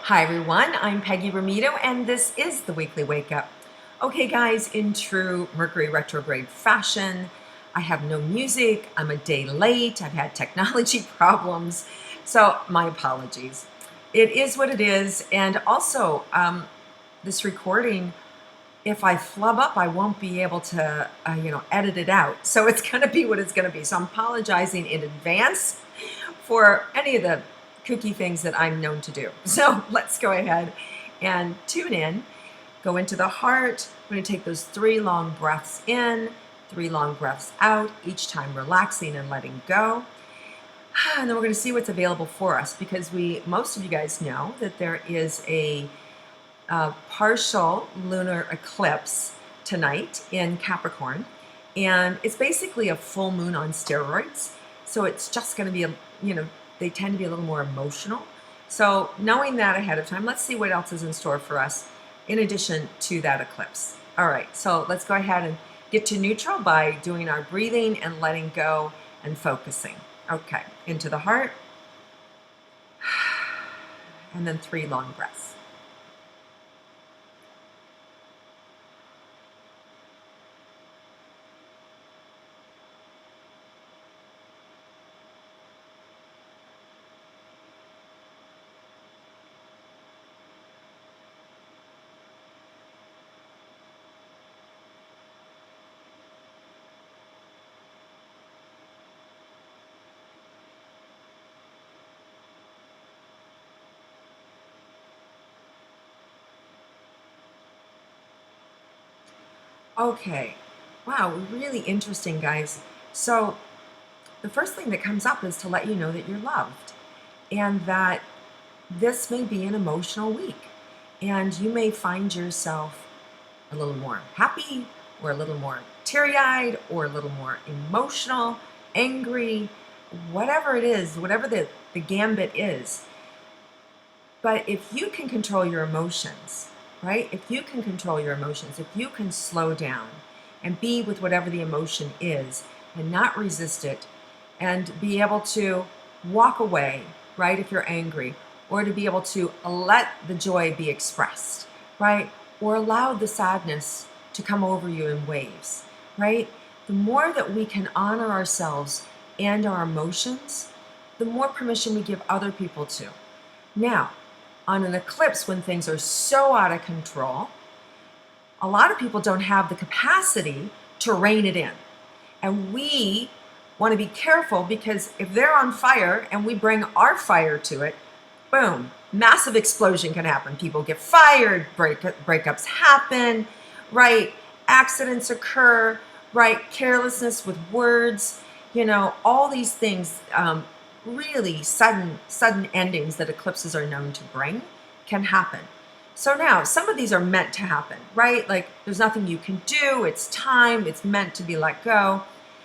Hi everyone, I'm Peggy Rometo and this is the Weekly Wake Up. Okay guys, in true Mercury retrograde fashion, I have no music, I'm a day late, I've had technology problems, so my apologies. It is what it is, and also this recording, if I flub up, I won't be able to, edit it out. So it's going to be what it's going to be. So I'm apologizing in advance for any of the kooky things that I'm known to do. So let's go ahead and tune in, go into the heart. I'm going to take those 3 long breaths in, 3 long breaths out, each time relaxing and letting go. And then we're going to see what's available for us, because most of you guys know that there is a partial lunar eclipse tonight in Capricorn, and it's basically a full moon on steroids. So it's just going to be they tend to be a little more emotional. So knowing that ahead of time, let's see what else is in store for us in addition to that eclipse. All right, so let's go ahead and get to neutral by doing our breathing and letting go and focusing. Okay, into the heart, and then 3 long breaths. Okay, wow, really interesting, guys. So the first thing that comes up is to let you know that you're loved and that this may be an emotional week, and you may find yourself a little more happy or a little more teary-eyed or a little more emotional, angry, whatever it is, whatever the gambit is. But if you can control your emotions, right? If you can control your emotions, if you can slow down and be with whatever the emotion is and not resist it, and be able to walk away, right, if you're angry, or to be able to let the joy be expressed, right, or allow the sadness to come over you in waves, right? The more that we can honor ourselves and our emotions, the more permission we give other people to. Now, on an eclipse, when things are so out of control, a lot of people don't have the capacity to rein it in. And we want to be careful, because if they're on fire and we bring our fire to it, boom, massive explosion can happen. People get fired, breakups happen, right? Accidents occur, right? Carelessness with words, all these things, really sudden endings that eclipses are known to bring can happen. So now, some of these are meant to happen, right? Like, there's nothing you can do. It's time. It's meant to be let go.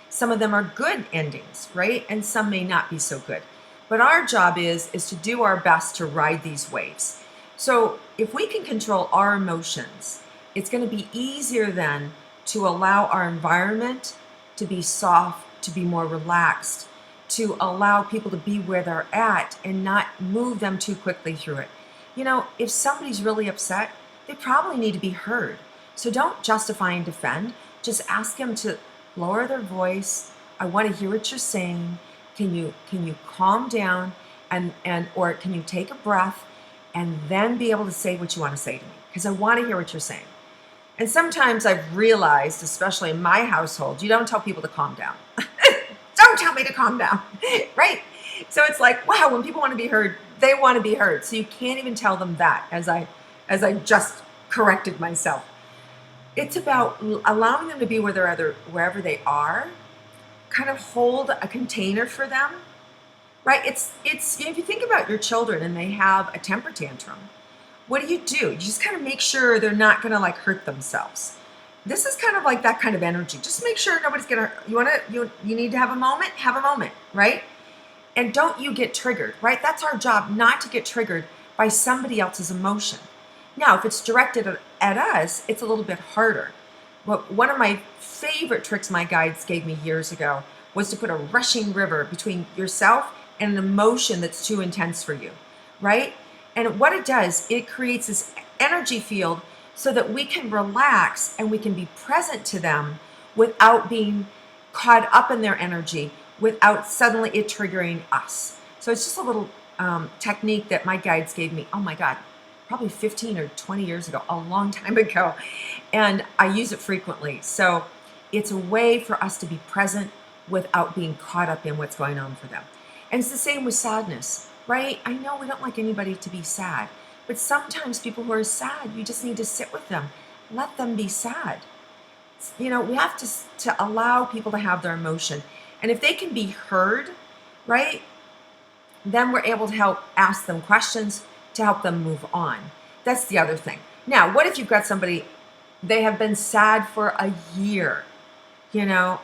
Some of them are good endings, right? And some may not be so good. But our job is to do our best to ride these waves. So if we can control our emotions, it's going to be easier then to allow our environment to be soft, to be more relaxed, to allow people to be where they're at and not move them too quickly through it. If somebody's really upset, they probably need to be heard. So don't justify and defend. Just ask them to lower their voice. I want to hear what you're saying. Can you calm down and or can you take a breath and then be able to say what you want to say to me? Because I want to hear what you're saying. And sometimes I've realized, especially in my household, you don't tell people to calm down. Don't tell me to calm down, right? So it's like, wow, when people want to be heard, they want to be heard. So you can't even tell them that, as I just corrected myself. It's about allowing them to be wherever they are, kind of hold a container for them, right? It's if you think about your children and they have a temper tantrum, what do? You just kind of make sure they're not going to hurt themselves. This is kind of like that kind of energy. Just make sure nobody's gonna. You need to have a moment, right? And don't you get triggered, right? That's our job, not to get triggered by somebody else's emotion. Now, if it's directed at us, it's a little bit harder. But one of my favorite tricks my guides gave me years ago was to put a rushing river between yourself and an emotion that's too intense for you, right? And what it does, it creates this energy field so that we can relax and we can be present to them without being caught up in their energy, without suddenly it triggering us. So it's just a little technique that my guides gave me. Oh my God, probably 15 or 20 years ago, a long time ago. And I use it frequently. So it's a way for us to be present without being caught up in what's going on for them. And it's the same with sadness, right? I know we don't like anybody to be sad, but sometimes people who are sad, you just need to sit with them. Let them be sad. You know, we have to allow people to have their emotion. And if they can be heard, right, then we're able to help ask them questions to help them move on. That's the other thing. Now, what if you've got somebody, they have been sad for a year? You know,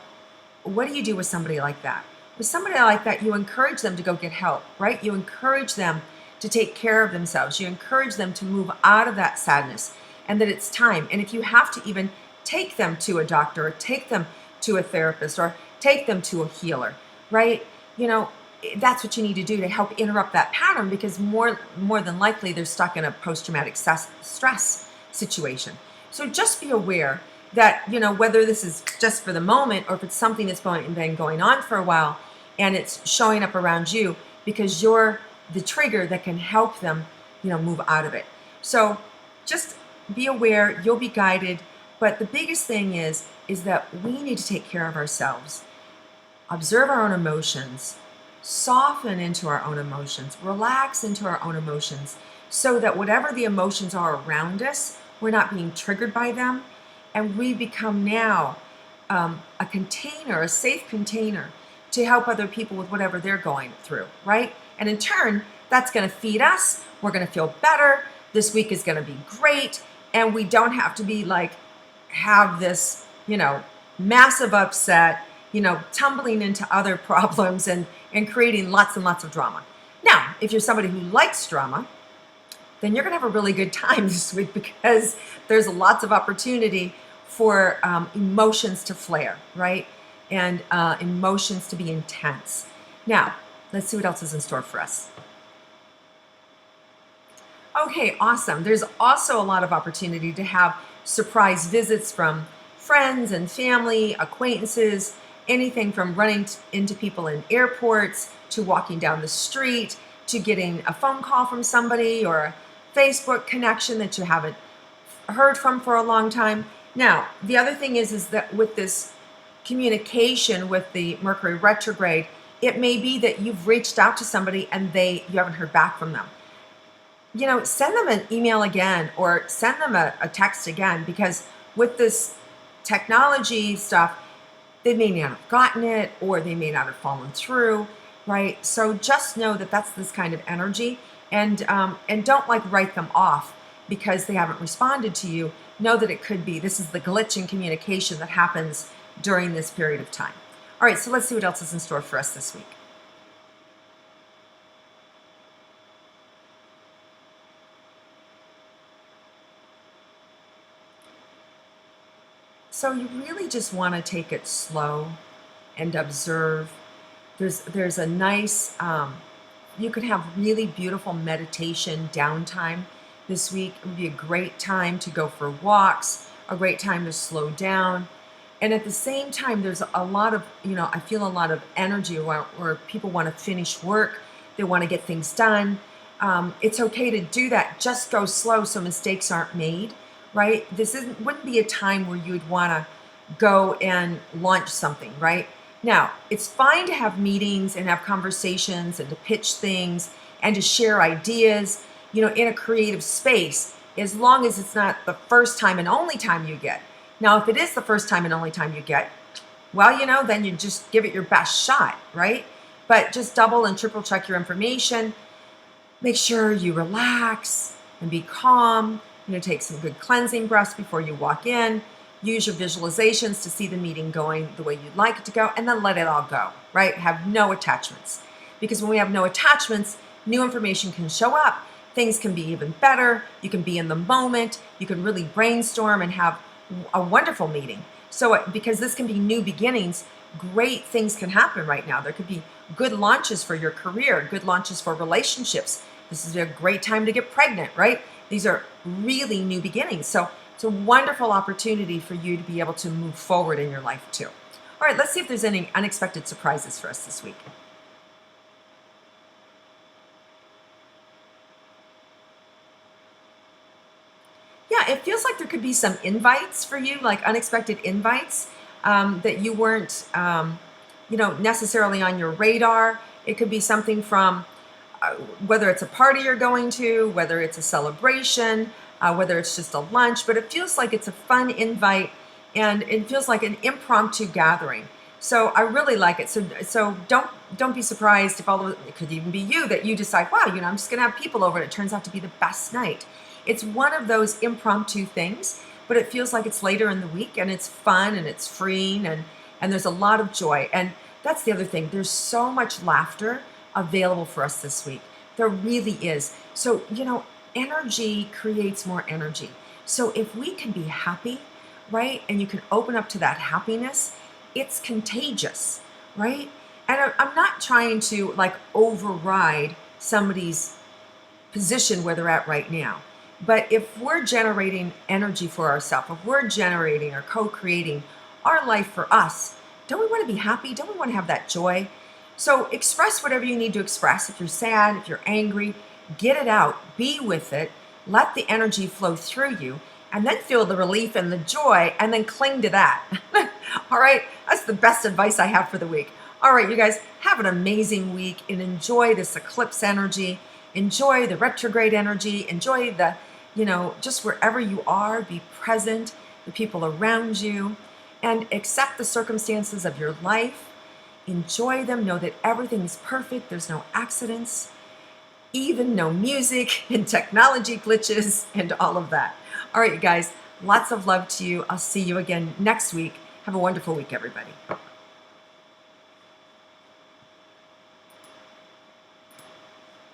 what do you do with somebody like that? With somebody like that, you encourage them to go get help, right? You encourage them to take care of themselves. You encourage them to move out of that sadness and that it's time. And if you have to even take them to a doctor or take them to a therapist or take them to a healer, right? You know, that's what you need to do to help interrupt that pattern, because more than likely they're stuck in a post-traumatic stress situation. So just be aware that, you know, whether this is just for the moment or if it's something that's been going on for a while and it's showing up around you, because you're the trigger that can help them, you know, move out of it. So just be aware, you'll be guided. But the biggest thing is that we need to take care of ourselves, observe our own emotions, soften into our own emotions, relax into our own emotions, so that whatever the emotions are around us, we're not being triggered by them. And we become now a container, a safe container to help other people with whatever they're going through, right? And in turn, that's going to feed us. We're going to feel better. This week is going to be great. And we don't have to be like, have this, you know, massive upset, you know, tumbling into other problems and creating lots and lots of drama. Now, if you're somebody who likes drama, then you're going to have a really good time this week, because there's lots of opportunity for emotions to flare, right? And emotions to be intense. Now, let's see what else is in store for us. Okay, awesome. There's also a lot of opportunity to have surprise visits from friends and family, acquaintances, anything from running into people in airports to walking down the street to getting a phone call from somebody or a Facebook connection that you haven't heard from for a long time. Now, the other thing is that with this communication with the Mercury retrograde, it may be that you've reached out to somebody and you haven't heard back from them. You know, send them an email again or send them a text again, because with this technology stuff, they may not have gotten it or they may not have fallen through, right? So just know that that's this kind of energy, and don't like write them off because they haven't responded to you. Know that it could be this is the glitch in communication that happens during this period of time. All right, so let's see what else is in store for us this week. So you really just want to take it slow and observe. There's a nice, you could have really beautiful meditation downtime this week. It would be a great time to go for walks, a great time to slow down. And at the same time, there's a lot of, I feel a lot of energy where people want to finish work. They want to get things done. It's okay to do that. Just go slow so mistakes aren't made. Right? Wouldn't be a time where you would want to go and launch something, right? Now, it's fine to have meetings and have conversations and to pitch things and to share ideas, in a creative space, as long as it's not the first time and only time you get. Now, if it is the first time and only time you get, well, then you just give it your best shot, right? But just double and triple check your information. Make sure you relax and be calm. Take some good cleansing breaths before you walk in. Use your visualizations to see the meeting going the way you'd like it to go, and then let it all go, right? Have no attachments. Because when we have no attachments, new information can show up. Things can be even better. You can be in the moment. You can really brainstorm and have a wonderful meeting. So because this can be new beginnings, great things can happen right now. There could be good launches for your career, good launches for relationships, This is a great time to get pregnant, right? These are really new beginnings. So it's a wonderful opportunity for you to be able to move forward in your life too. All right, let's see if there's any unexpected surprises for us this week. Yeah, it feels like there could be some invites for you, like unexpected invites that you weren't, necessarily on your radar. It could be something from whether it's a party you're going to, whether it's a celebration, whether it's just a lunch, but it feels like it's a fun invite and it feels like an impromptu gathering. So I really like it. So don't be surprised if it could even be you that you decide, wow, I'm just gonna have people over and it turns out to be the best night. It's one of those impromptu things, but it feels like it's later in the week and it's fun and it's freeing and there's a lot of joy. And that's the other thing. There's so much laughter available for us this week. There really is. So, energy creates more energy. So if we can be happy, right, and you can open up to that happiness, it's contagious, right? And I'm not trying to like override somebody's position where they're at right now. But if we're generating energy for ourselves, if we're generating or co-creating our life for us, don't we want to be happy? Don't we want to have that joy? So express whatever you need to express. If you're sad, if you're angry, get it out, be with it, let the energy flow through you, and then feel the relief and the joy, and then cling to that. All right, that's the best advice I have for the week. All right, you guys, have an amazing week and enjoy this eclipse energy. Enjoy the retrograde energy. Enjoy just wherever you are, be present, the people around you, and accept the circumstances of your life. Enjoy them. Know that everything is perfect. There's no accidents, even no music and technology glitches and all of that. All right, you guys, lots of love to you. I'll see you again next week. Have a wonderful week, everybody.